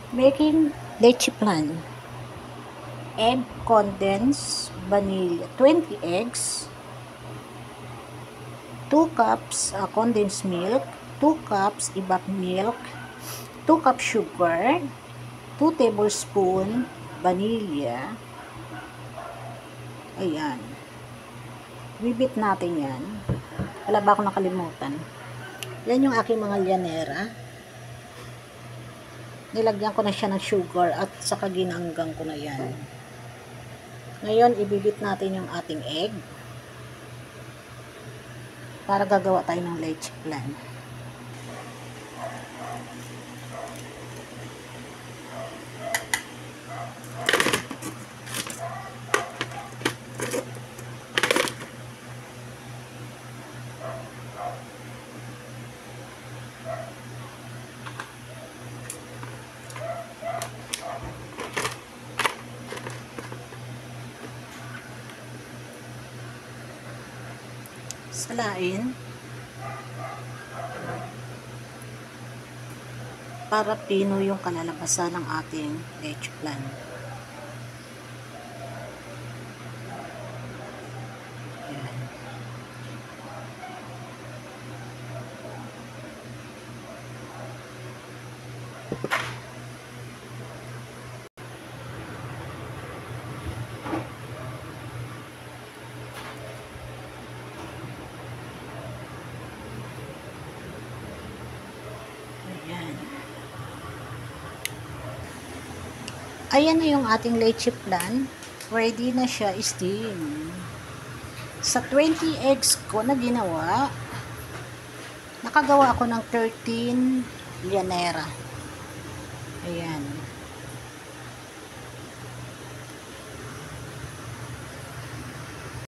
Making leche plan. Egg condensed, vanilla, 20 eggs, 2 cups condensed milk, 2 cups evap milk, 2 cups sugar, 2 tablespoon vanilla. Ayan. Bibit natin yan. Wala ba ako nakalimutan? Yan yung aking mga llanera. Nilagyan ko na siya ng sugar at saka ginanggang ko na yan. Ngayon, ibibit natin yung ating egg para gagawa tayo ng leche plan. Salain para pino yung kalalabasan ng ating leche plan. Ayan. Ayan na yung ating leche plan. Ready na siya steam. Sa 20 eggs ko na ginawa, nakagawa ako ng 13 llanera. Ayan.